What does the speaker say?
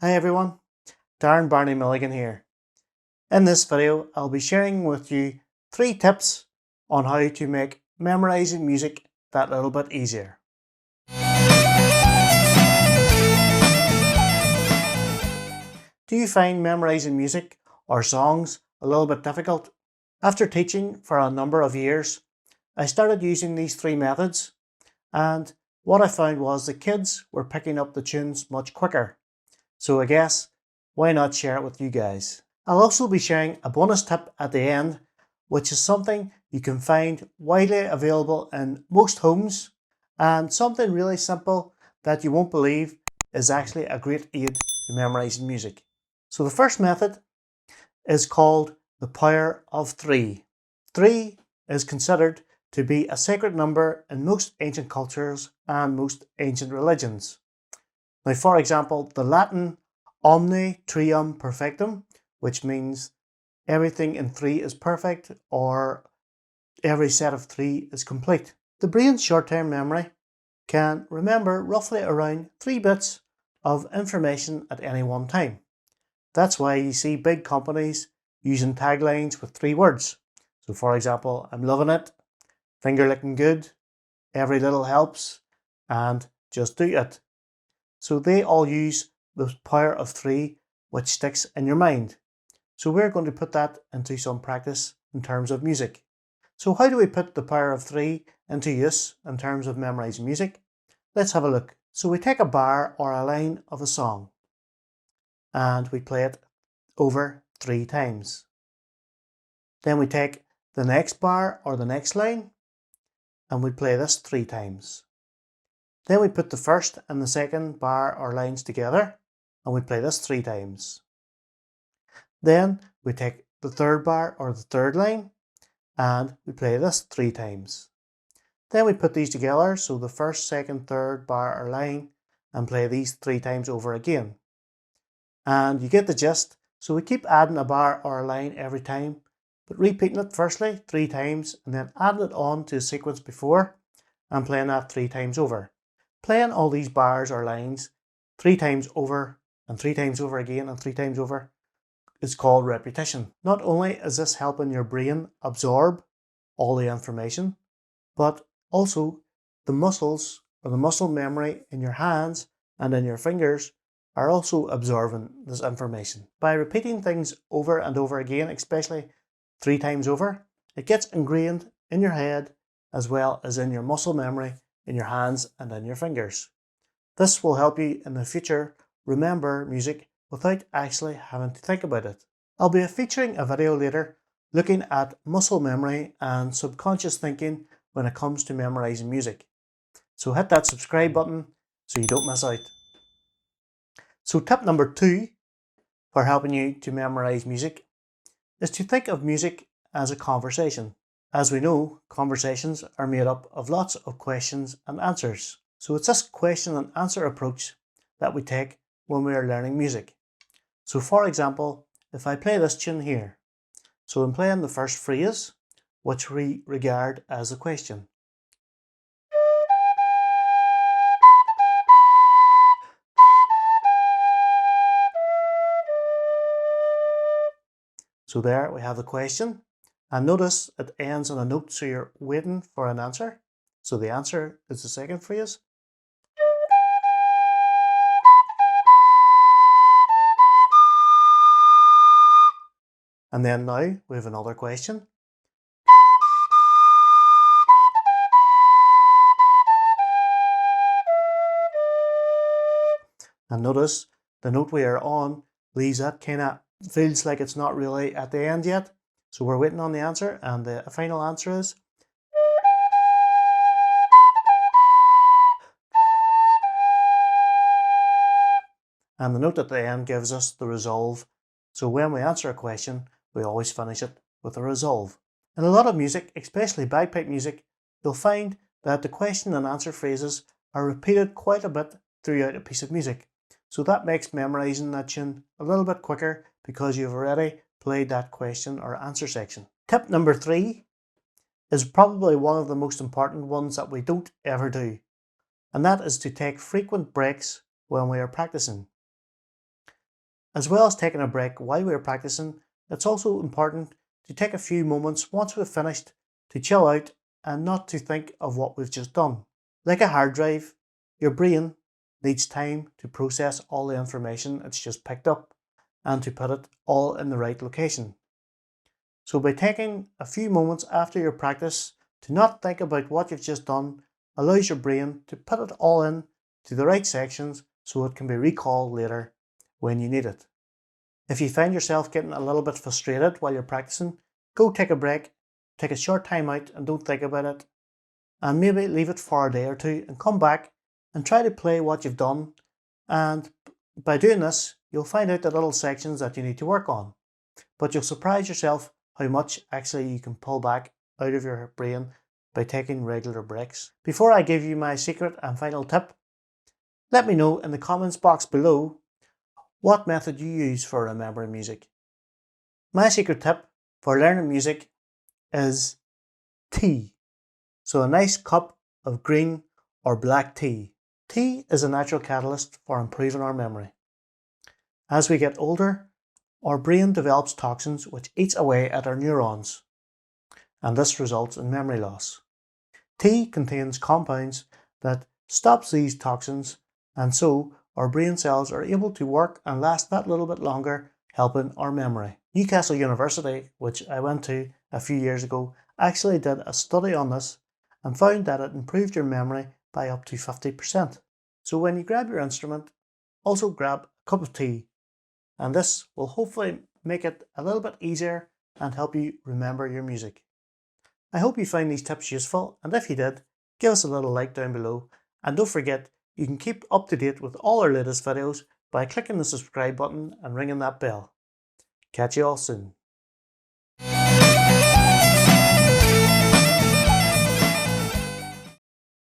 Hi everyone, Darren Barney Milligan here. In this video, I'll be sharing with you 3 tips on how to make memorizing music that little bit easier. Do you find memorizing music or songs a little bit difficult? After teaching for a number of years, I started using these 3 methods, and what I found was the kids were picking up the tunes much quicker. So I guess, why not share it with you guys? I'll also be sharing a bonus tip at the end, which is something you can find widely available in most homes, and something really simple that you won't believe is actually a great aid to memorizing music. So the first method is called the power of 3. 3 is considered to be a sacred number in most ancient cultures and most ancient religions. Now, for example, the Latin omne trium perfectum, which means everything in 3 is perfect, or every set of 3 is complete. The brain's short-term memory can remember roughly around 3 bits of information at any one time. That's why you see big companies using taglines with 3 words. So for example, I'm loving it, finger licking good, every little helps, and just do it. So they all use the power of 3, which sticks in your mind. So we're going to put that into some practice in terms of music. So how do we put the power of 3 into use in terms of memorizing music? Let's have a look. So we take a bar or a line of a song and we play it over 3 times. Then we take the next bar or the next line and we play this 3 times. Then we put the first and the second bar or lines together and we play this 3 times. Then we take the third bar or the third line and we play this 3 times. Then we put these together, so the first, second, third bar or line, and play these 3 times over again. And you get the gist. So we keep adding a bar or a line every time, but repeating it firstly 3 times and then adding it on to the sequence before and playing that 3 times over. Playing all these bars or lines 3 times over and 3 times over again and 3 times over is called repetition. Not only is this helping your brain absorb all the information, but also the muscles or the muscle memory in your hands and in your fingers are also absorbing this information. By repeating things over and over again, especially 3 times over, it gets ingrained in your head as well as in your muscle memory in your hands and in your fingers. This will help you in the future remember music without actually having to think about it. I'll be featuring a video later looking at muscle memory and subconscious thinking when it comes to memorizing music. So hit that subscribe button so you don't miss out. So tip number 2 for helping you to memorize music is to think of music as a conversation. As we know, conversations are made up of lots of questions and answers. So it's this question and answer approach that we take when we are learning music. So for example, if I play this tune here, so I'm playing the first phrase, which we regard as a question. So there we have the question. And notice it ends on a note, so you're waiting for an answer. So the answer is the second phrase. And then now we have another question. And notice the note we are on leaves that kind of feels like it's not really at the end yet. So we're waiting on the answer, and the final answer is. And the note at the end gives us the resolve. So when we answer a question, we always finish it with a resolve. In a lot of music, especially bagpipe music, you'll find that the question and answer phrases are repeated quite a bit throughout a piece of music. So that makes memorizing that tune a little bit quicker because you've already played that question or answer section. Tip number 3 is probably one of the most important ones that we don't ever do, and that is to take frequent breaks when we are practicing. As well as taking a break while we're practicing, it's also important to take a few moments once we've finished to chill out and not to think of what we've just done. Like a hard drive, your brain needs time to process all the information it's just picked up and to put it all in the right location. So by taking a few moments after your practice to not think about what you've just done allows your brain to put it all in to the right sections so it can be recalled later when you need it. If you find yourself getting a little bit frustrated while you're practicing, go take a break, take a short time out and don't think about it, and maybe leave it for a day or two and come back and try to play what you've done. And by doing this, you'll find out the little sections that you need to work on. But you'll surprise yourself how much actually you can pull back out of your brain by taking regular breaks. Before I give you my secret and final tip, let me know in the comments box below what method you use for remembering music. My secret tip for learning music is tea. So a nice cup of green or black tea. Tea is a natural catalyst for improving our memory. As we get older, our brain develops toxins which eats away at our neurons, and this results in memory loss. Tea contains compounds that stops these toxins, and so our brain cells are able to work and last that little bit longer, helping our memory. Newcastle University, which I went to a few years ago, actually did a study on this and found that it improved your memory by up to 50%. So when you grab your instrument, also grab a cup of tea, and this will hopefully make it a little bit easier and help you remember your music. I hope you find these tips useful, and if you did, give us a little like down below, and don't forget you can keep up to date with all our latest videos by clicking the subscribe button and ringing that bell. Catch you all soon.